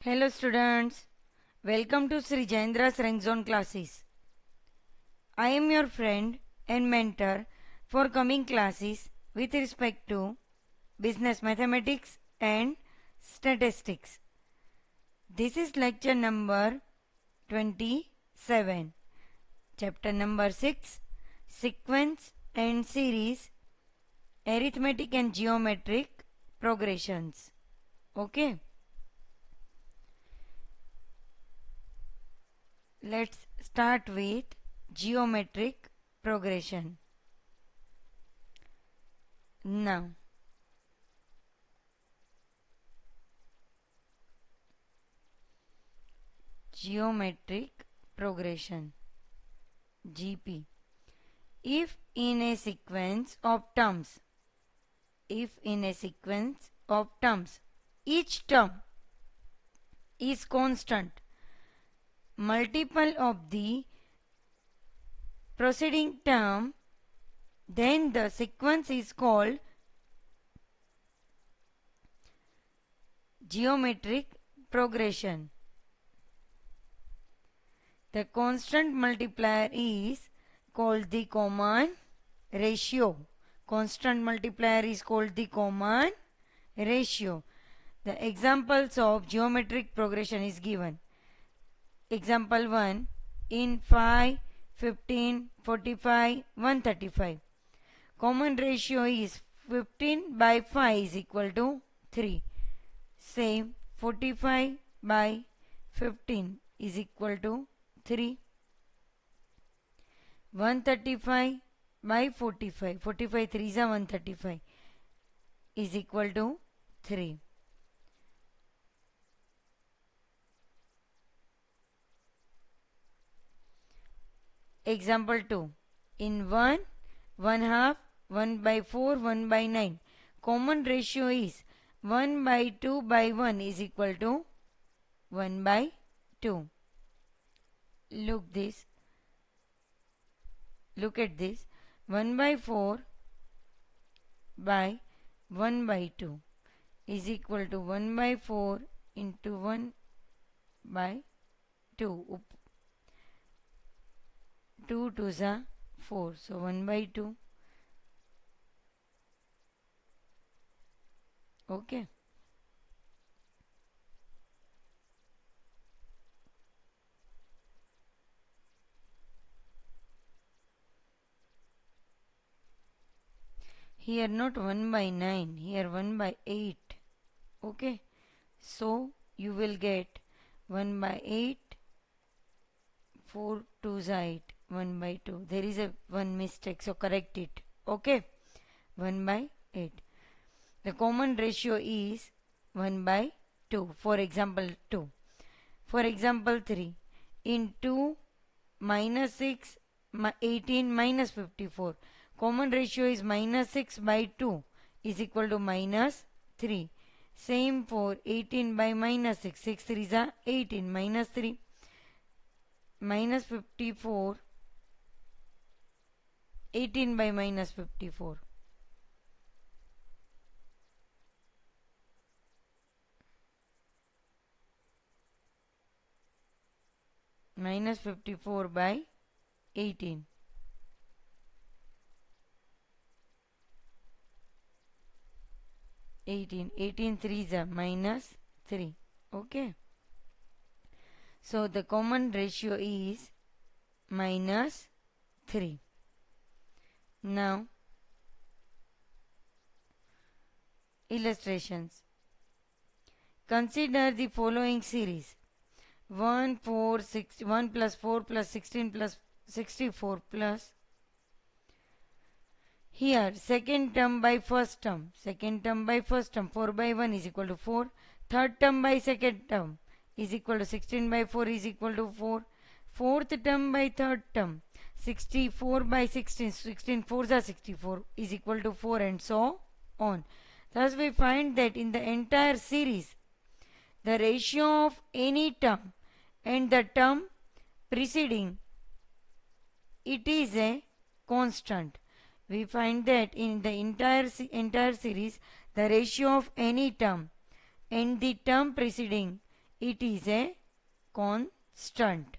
Hello students, welcome to Sri Jayendra's Rank Zone classes. I am your friend and mentor for coming classes with respect to business mathematics and statistics. This is lecture number 27, chapter number 6, sequence and series, arithmetic and geometric progressions. Okay. Let's start with geometric progression. Now, geometric progression GP. If in a sequence of terms, each term is constant, multiple of the preceding term, then the sequence is called geometric progression. The constant multiplier is called the common ratio. Constant multiplier is called the common ratio. The examples of geometric progression is given. Example 1, in 5, 15, 45, 135. Common ratio is 15 by 5 is equal to 3. Same 45 by 15 is equal to 3. 135 by 45, 45 3 is 135 is equal to 3. Example 2. In 1, 1 half, 1 by 4, 1 by 9. Common ratio is 1 by 2 by 1 is equal to 1 by 2. Look at this. 1 by 4 by 1 by 2 is equal to 1 by 4 into 1 by 2. 2 2s are 4. So 1 by 2. Okay. Here not 1 by 9, here 1 by 8. Okay. So you will get 1 by 8, 4 2s are 8, 1 by 2. There is a one mistake, so correct it. Okay. 1 by 8. The common ratio is 1 by 2. For example 2. For example 3. In 2 minus 6, 18 minus 54. Common ratio is minus 6 by 2 is equal to minus 3. Same for 18 by minus 6. 6 3 is 18 minus 3. Minus 54. 18 by minus 54. Minus 54 by 18. 18 3 is minus 3. Okay. So the common ratio is minus 3. Now illustrations. Consider the following series. 1 4 6 1 plus 4 plus 16 plus 64 plus here second term by first term, 4 by 1 is equal to 4, third term by second term is equal to 16 by 4 is equal to 4, fourth term by third term 64 by 16, 16 4s are 64 is equal to 4 and so on. Thus we find that in the entire series the ratio of any term and the term preceding it is a constant. We find that in the entire series the ratio of any term and the term preceding it is a constant.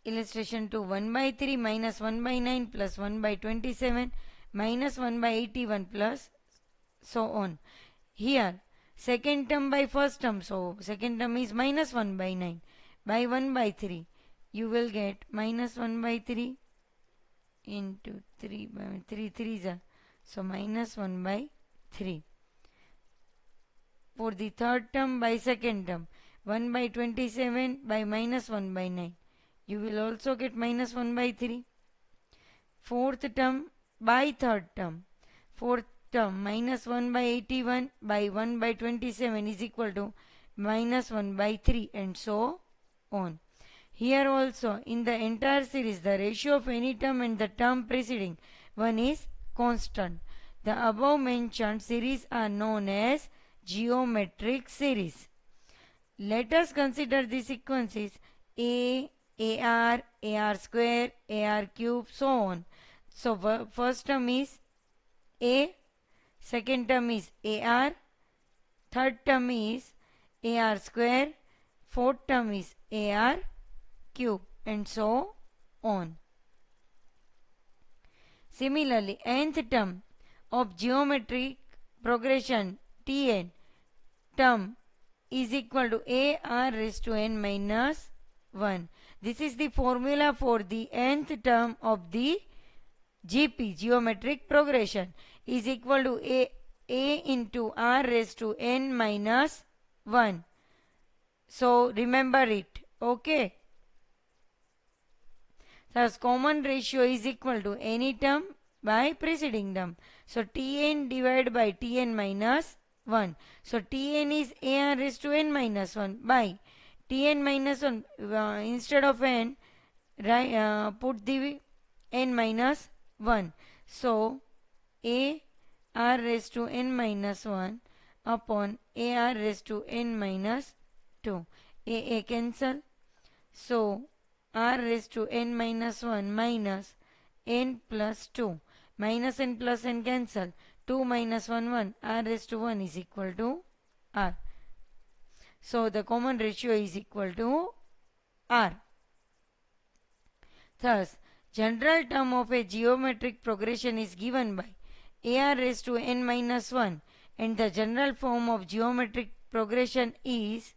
Illustration 2. 1 by 3 minus 1 by 9 plus 1 by 27 minus 1 by 81 plus so on. Here second term by first term, so second term is minus 1 by 9 by 1 by 3. You will get minus 1 by 3 into 3 by 3 3s are, so minus 1 by 3. For the third term by second term, 1 by 27 by minus 1 by 9. You will also get minus 1 by 3. Fourth term by third term. Fourth term minus 1 by 81 by 1 by 27 is equal to minus 1 by 3 and so on. Here also in the entire series the ratio of any term and the term preceding one is constant. The above mentioned series are known as geometric series. Let us consider the sequences A, AR, AR square, AR cube, so on. So first term is A, second term is AR, third term is AR square, fourth term is AR cube and so on. Similarly, nth term of geometric progression Tn term is equal to AR raised to n minus 1. This is the formula for the nth term of the GP, geometric progression, is equal to A into R raised to n minus 1. So remember it, okay. Thus common ratio is equal to any term by preceding term. So Tn divided by Tn minus 1. So Tn is AR raised to n minus 1 by Tn minus 1, instead of n, put the n minus 1. So AR raised to n minus 1 upon AR raised to n minus 2. A cancel. So R raised to n minus 1 minus n plus 2. Minus n plus n cancel. 2 minus 1 1. R raised to 1 is equal to R. So the common ratio is equal to R. Thus, general term of a geometric progression is given by AR raised to n minus 1 and the general form of geometric progression is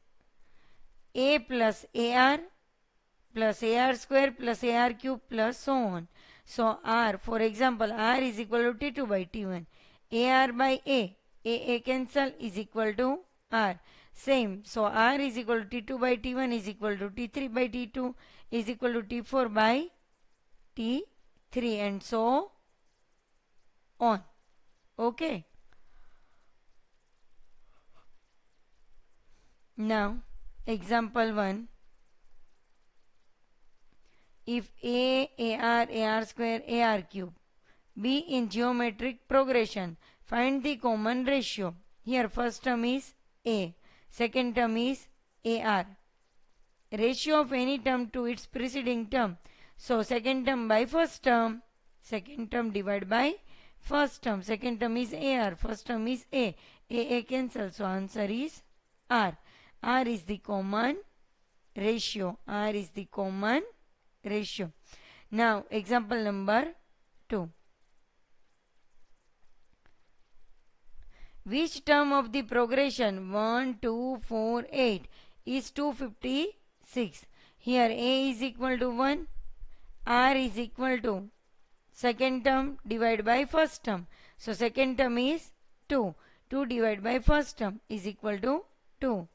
A plus AR square plus AR cube plus so on. So R, for example, R is equal to T2 by T1. AR by A cancel is equal to R. Same, so R is equal to T2 by T1 is equal to T3 by T2 is equal to T4 by T3 and so on. Okay. Now, example 1. If AR square, AR cube be in geometric progression, find the common ratio. Here first term is A, second term is AR. Ratio of any term to its preceding term. So second term by first term, second term divided by first term. Second term is AR, first term is A. A cancel, so answer is R. R is the common ratio. R is the common ratio. Now example number 2. Which term of the progression 1, 2, 4, 8 is 256? Here A is equal to 1, R is equal to second term divided by first term. So second term is 2. 2 divided by first term is equal to 2.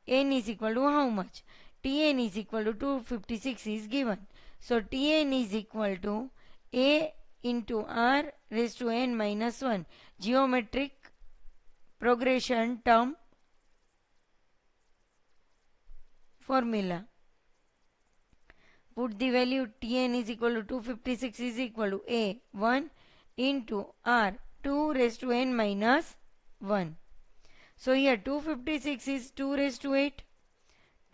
N is equal to how much? Tn is equal to 256 is given. So Tn is equal to A into R raised to n minus 1. Geometric progression term formula. Put the value Tn is equal to 256 is equal to A 1 into R 2 raised to n minus 1. So here 256 is 2 raised to 8,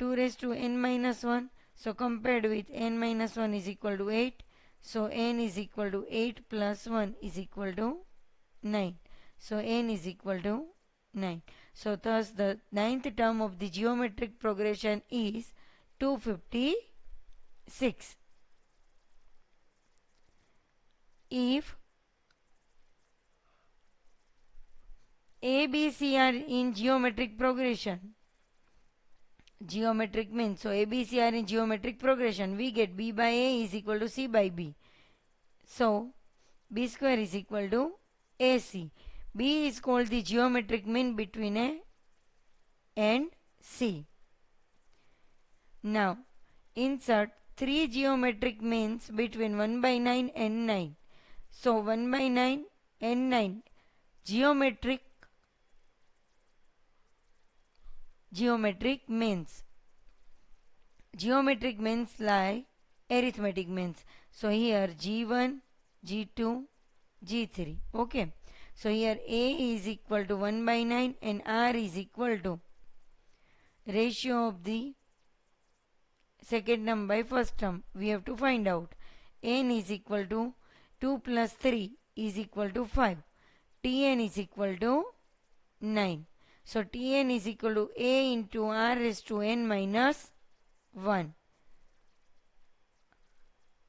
2 raised to n minus 1. So compared with n minus 1 is equal to 8. So n is equal to 8 plus 1 is equal to 9. So n is equal to 9. So thus the ninth term of the geometric progression is 256. If A, B, C are in geometric progression, geometric means, so A, B, C are in geometric progression, we get B by A is equal to C by B. So B square is equal to AC. B is called the geometric mean between A and C. Now insert 3 geometric means between 1 by 9 and 9. So 1 by 9 and 9 geometric means. Geometric means like arithmetic means. So here G1, G2, G3. Okay. So here A is equal to 1 by 9 and R is equal to ratio of the second term by first term. We have to find out. N is equal to 2 plus 3 is equal to 5. Tn is equal to 9. So Tn is equal to A into R raised to n minus 1.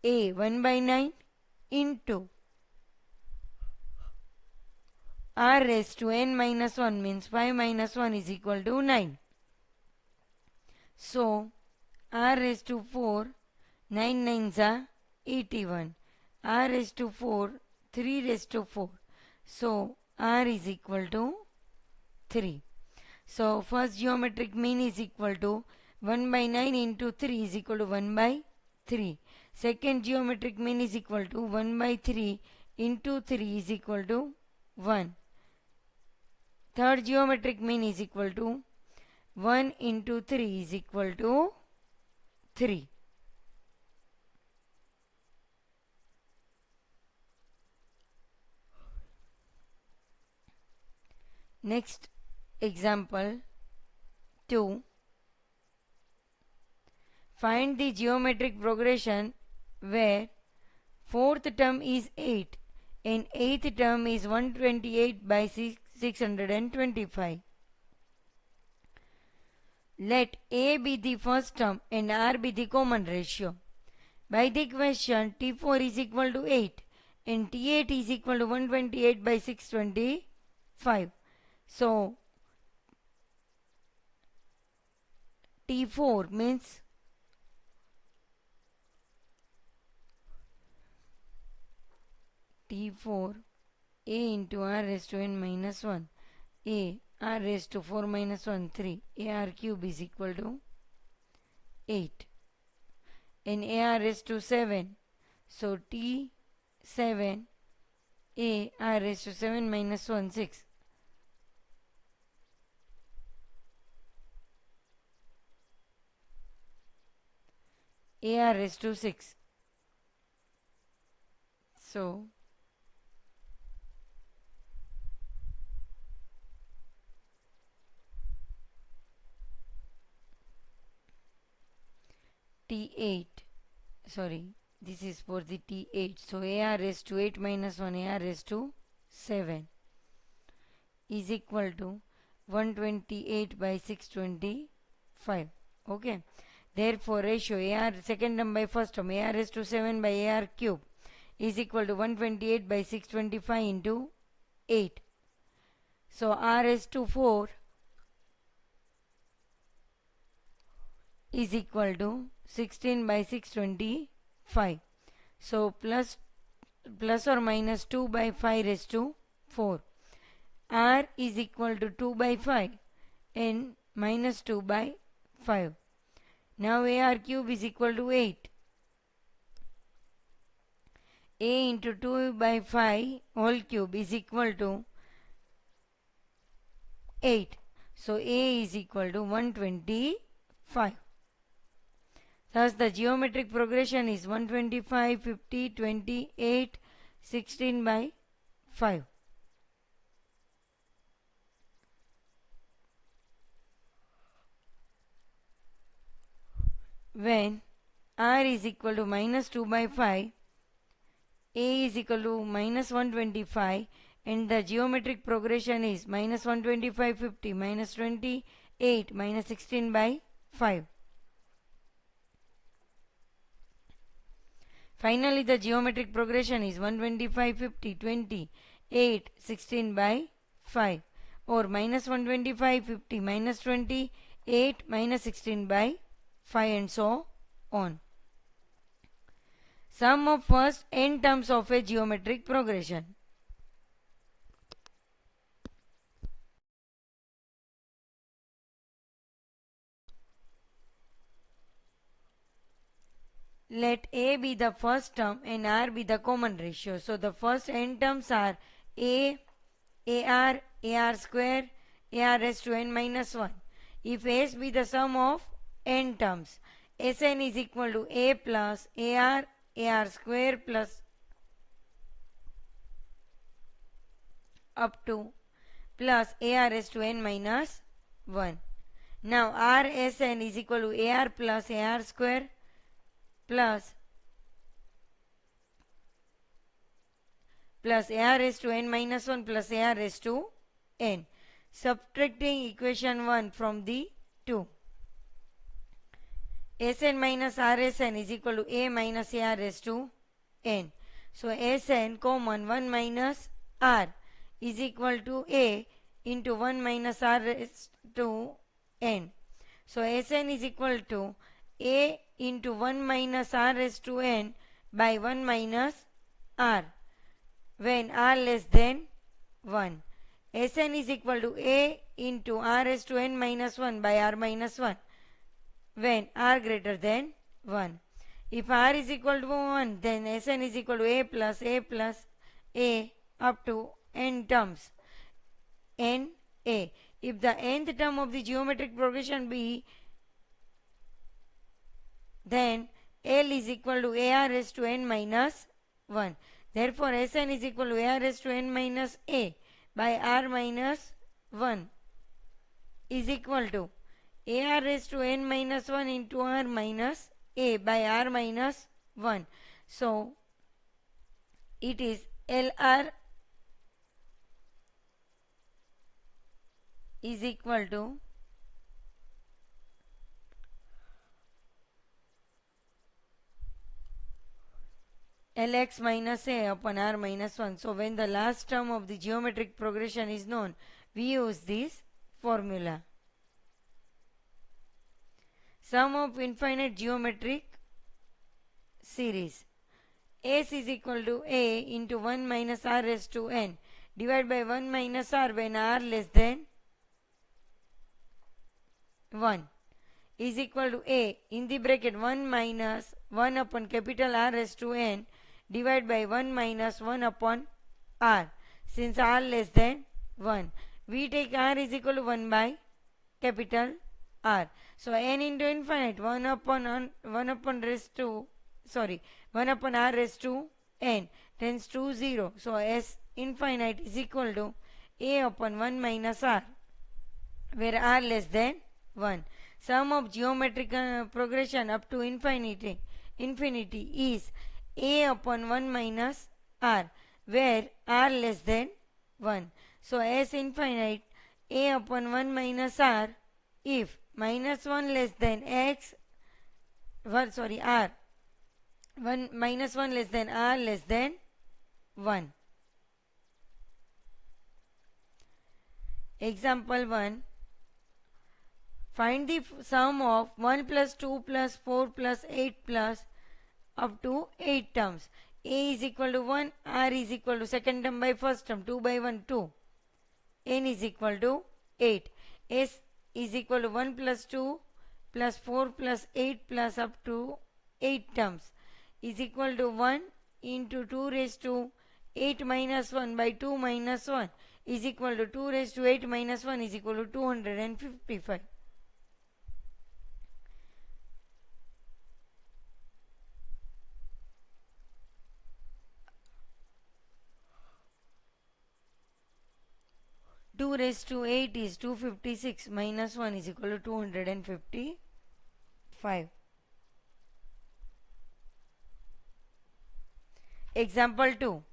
A 1 by 9 into R raised to n minus 1 means 5 minus 1 is equal to 9. So R raised to 4, 9 nines are 81. R raised to 4, 3 raised to 4. So R is equal to 3. So first geometric mean is equal to 1 by 9 into 3 is equal to 1 by 3. Second geometric mean is equal to 1 by 3 into 3 is equal to 1. Third geometric mean is equal to 1 into 3 is equal to 3. Next example 2. Find the geometric progression where fourth term is 8 and eighth term is 128 by 625. Let A be the first term and R be the common ratio. By the equation T4 is equal to 8 and T8 is equal to 128 by 625. So T4 means T4 A into R raised to n minus 1. A R raised to 4 minus 1 3. AR cube is equal to 8 and AR raised to 7. So T7 A R raised to 7 minus 1 6. AR raised to 6. So T8, sorry, this is for the T8. So AR raised to 8 minus 1 AR raised to 7 is equal to 128 by 625. Okay. Therefore ratio AR second term by first term AR raised to 7 by AR cube is equal to 128 by 625 into 8. So R raised to 4 is equal to 16 by 625. So plus or minus 2 by 5 raised to 4. R is equal to 2 by 5 and minus 2 by 5. Now AR cube is equal to 8. A into 2 by 5 whole cube is equal to 8. So A is equal to 125. Thus the geometric progression is 125, 50, 28, 16 by 5. When R is equal to minus 2 by 5, A is equal to minus 125 and the geometric progression is minus 125, 50, minus 28, minus 16 by 5. Finally, the geometric progression is 125, 50, 20, 8, 16 by 5, or minus 125, 50, minus 28, minus 16 by 5, and so on. Sum of first n terms of a geometric progression. Let a be the first term and r be the common ratio. So the first n terms are a, ar, ar square, ar raised to n minus 1. If s be the sum of n terms, Sn is equal to a plus ar square plus up to plus ar raised to n minus 1. Now Rsn is equal to ar plus ar square plus ar raised to n minus 1 plus ar raised to n. Subtracting equation 1 from the 2. Sn minus Rsn is equal to a minus ar raised to n. So Sn common 1 minus r is equal to a into 1 minus r raised to n. So Sn is equal to a into 1 minus r raised to n by 1 minus r when r less than 1. Sn is equal to a into r raised to n minus 1 by r minus 1 when r greater than 1. If r is equal to 1, then Sn is equal to a up to n terms n a. If the nth term of the geometric progression be, then L is equal to ar raised to n minus 1. Therefore, Sn is equal to ar raised to n minus a by r minus 1 is equal to ar raised to n minus 1 into r minus a by r minus 1. So, it is Lr is equal to Lx minus a upon r minus 1. So when the last term of the geometric progression is known, we use this formula. Sum of infinite geometric series. S is equal to a into 1 minus r raised to n divided by 1 minus r when r less than 1 is equal to a in the bracket 1 minus 1 upon capital R raised to n divided by 1 minus 1 upon r. Since r less than 1, we take r is equal to 1 by capital R. So n into infinite 1 upon r raised to n tends to 0. So S infinite is equal to a upon 1 minus r where r less than 1. Sum of geometric progression up to infinity is a upon 1 minus r where r less than 1. So S infinite a upon 1 minus r if minus 1 less than r 1 minus 1 less than r less than 1. Example 1. Find the sum of 1 plus 2 plus 4 plus 8 plus up to 8 terms. A is equal to 1, R is equal to second term by first term, 2 by 1, 2. N is equal to 8. S is equal to 1 plus 2 plus 4 plus 8 plus up to 8 terms is equal to 1 into 2 raised to 8 minus 1 by 2 minus 1 is equal to 2 raised to 8 minus 1 is equal to 255. Two raised to 8 is 256 minus 1 is equal to 255. Example 2.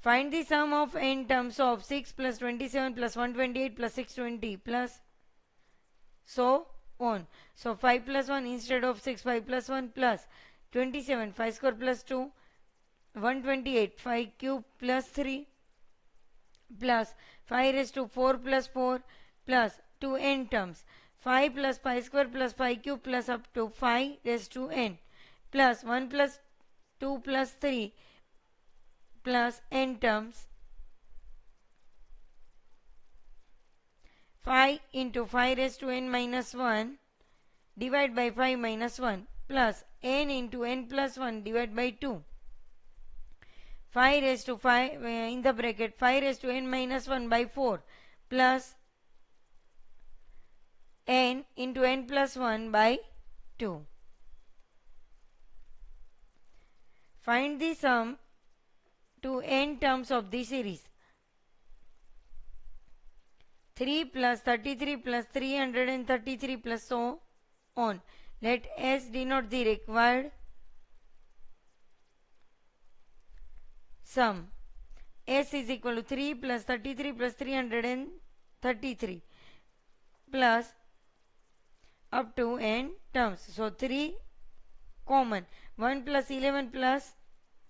Find the sum of n terms of 6 plus 27 plus 128 plus 620 plus so on. So 5 plus 1 instead of 6, 5 plus 1 plus 27, 5 square plus 2, 128, 5 cube plus 3 plus 5 raised to 4 plus 4 plus 2 n terms. 5 plus pi square plus 5 cube plus up to 5 raised to n plus 1 plus 2 plus 3 plus n terms. 5 into 5 raised to n minus 1 divided by 5 minus 1 plus n into n plus 1 divided by 2. 5 raised to 5 in the bracket 5 raised to n minus 1 by 4 plus n into n plus 1 by 2. Find the sum to n terms of the series. 3 plus 33 plus 333 plus so on. Let S denote the required sum. S is equal to 3 plus 33 plus 333 plus up to n terms. So 3 common. 1 plus 11 plus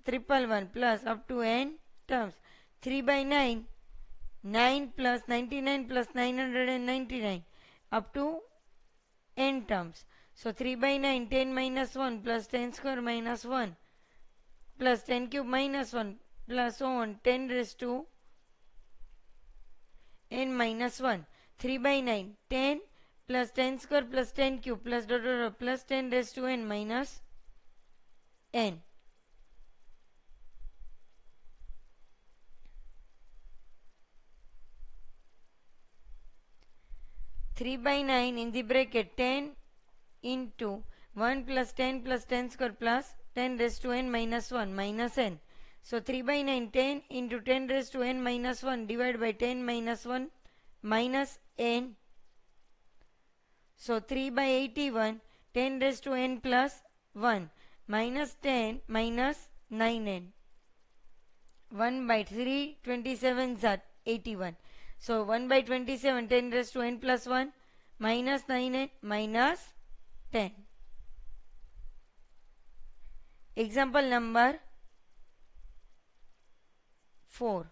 111 plus up to n terms. 3 by 9. 9 plus 99 plus 999 up to n terms. So 3 by 9, 10 minus 1 plus 10 square minus 1 plus 10 cube minus 1 plus so on 10 raised to n minus 1. 3 by 9, 10 plus 10 square plus 10 cube plus dot dot dot plus 10 raised to n minus n. Three by 9 in the bracket 10 into 1 plus 10 plus 10 square plus 10 raised to n minus 1 minus n. So 3 by 9 10 into 10 raised to n minus 1 divided by 10 minus 1 minus n. So 3 by 81 10 raised to n plus 1 minus 10 minus 9n. 1 by 3 27 are 81. So 1 by 27 10 raised to n plus 1 minus 9n minus 10. Example number 4.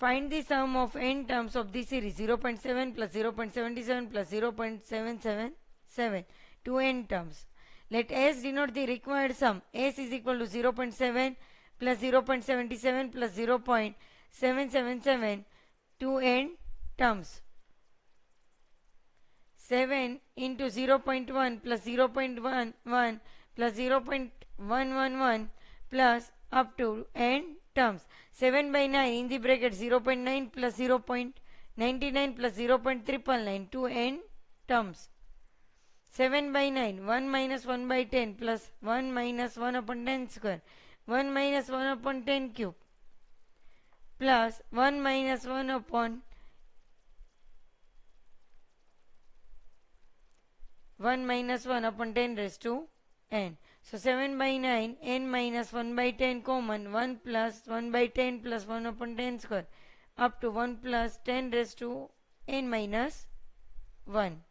Find the sum of n terms of the series 0.7 plus 0.77 plus 0.777 to n terms. Let S denote the required sum. S is equal to 0.7 plus 0.77 plus 0.777 to n terms. 7 into 0.1 plus 0.11 plus 0.111 plus up to n terms. 7 by 9 in the bracket 0.9 plus 0.99 plus 0.999 to n terms. 7 by 9, 1 minus 1 by 10 plus 1 minus 1 upon 10 square, 1 minus 1 upon 10 cube plus 1 minus 1 upon 1 minus 1 upon 10 raised to n. So 7 by 9, n minus 1 by 10 common, 1 plus 1 by 10 plus 1 upon 10 square up to 1 plus 10 raised to n minus 1.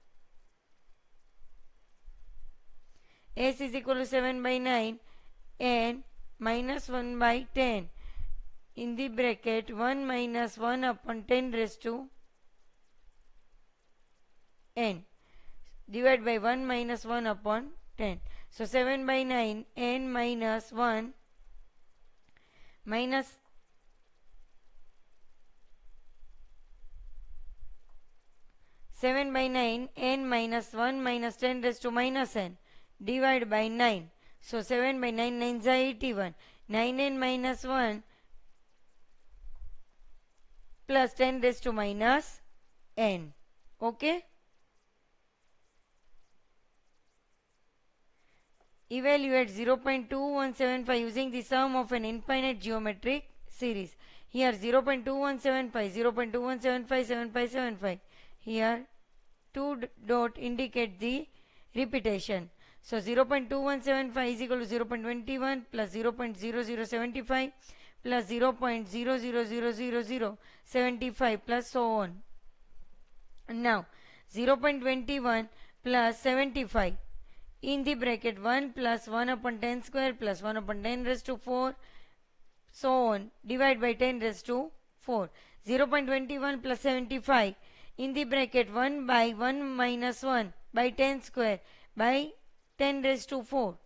S is equal to 7 by 9 n minus 1 by 10 in the bracket 1 minus 1 upon 10 raised to n divided by 1 minus 1 upon 10. So 7 by 9 n minus 1 minus 7 by 9 n minus 1 minus 10 raised to minus n divided by 9. So 7 by 9 9 is 81. 9n minus 1 plus 10 raised to minus n. Okay. Evaluate 0.2175 using the sum of an infinite geometric series. Here 0.2175, 0.2175, 7575. Here 2 dot indicate the repetition. So 0.2175 is equal to 0.21 plus 0.0075 plus 0.000075 plus so on. Now 0.21 plus 75 in the bracket 1 plus 1 upon 10 square plus 1 upon 10 raised to 4 so on, divide by 10 raised to 4. 0.21 plus 75 in the bracket 1 by 1 minus 1 by 10 square by 10 raised to 4.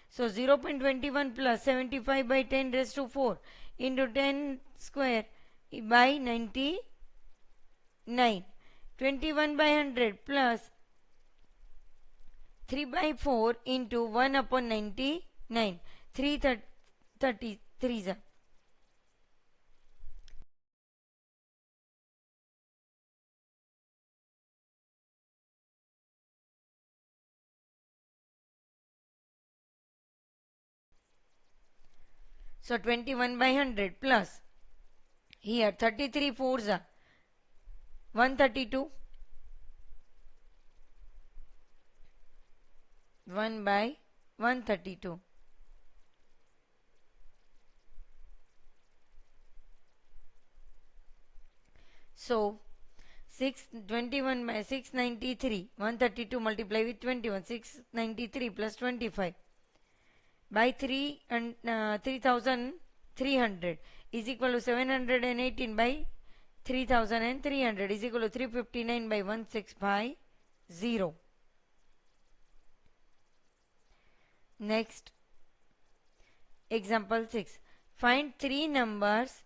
So 0.21 plus 75 by 10 raised to 4 into 10 square by 99. 21 by 100 plus 3 by 4 into 1 upon 99. 333. So 21 by 100 plus here 33 fours are 132. 1 by 132. So 21 by 693. 132 multiply with 21. 693 plus 25 by 3 and 3300 is equal to 718 by 3300 is equal to 359 by 1650. Next, example 6. Find three numbers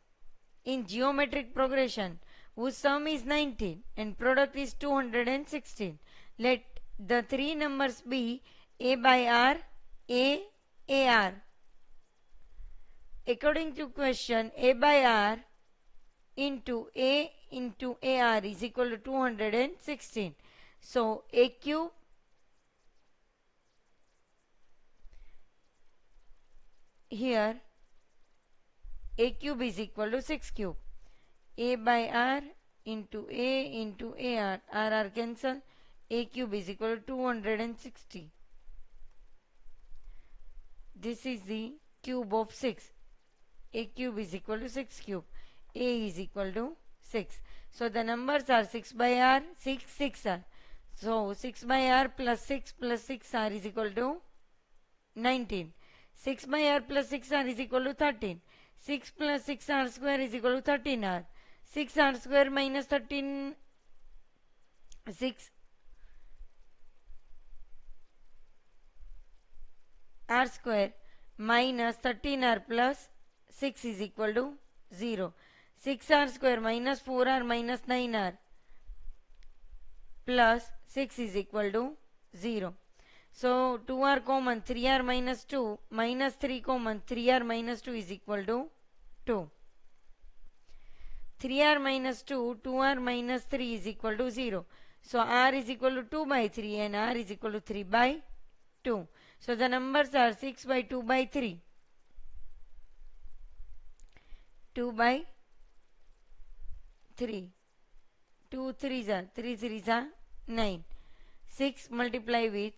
in geometric progression whose sum is 19 and product is 216. Let the three numbers be A by R, A, AR. According to question, A by R into A into AR is equal to 216. So A cube here, A cube is equal to 6 cube. A by R into AR, RR cancel, A cube is equal to 260. This is the cube of 6. A cube is equal to 6 cube. A is equal to 6. So the numbers are 6 by R, 6 R. So 6 by R plus 6 R is equal to 19. 6 by R plus 6 R is equal to 13. 6 plus 6 R square is equal to 13 R. 6 R square minus 13, 6 R square minus 13R plus 6 is equal to 0. 6R square minus 4R minus 9R plus 6 is equal to 0. So 2R common, 3R minus 2 minus 3 common, 3R minus 2 is equal to 2. 3R minus 2, 2R minus 3 is equal to 0. So R is equal to 2 by 3 and R is equal to 3 by 2. So the numbers are 6 by 2 by 3. 2 by 3. 2 3s are 3 3s are 9. 6 multiply with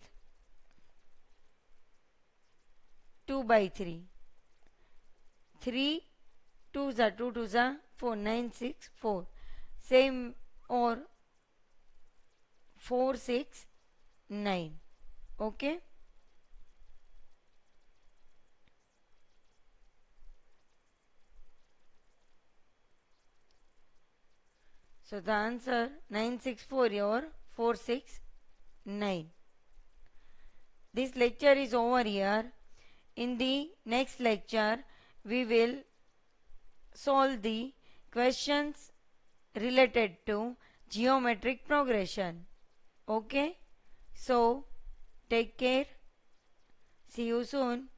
2 by 3. 3 2s are 2 2s are 4. 9 6 4. Same or 4 6 9. Okay. So the answer 964 or 469. This lecture is over here. In the next lecture, we will solve the questions related to geometric progression. Okay? So, take care. See you soon.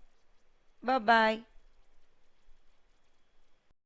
Bye-bye.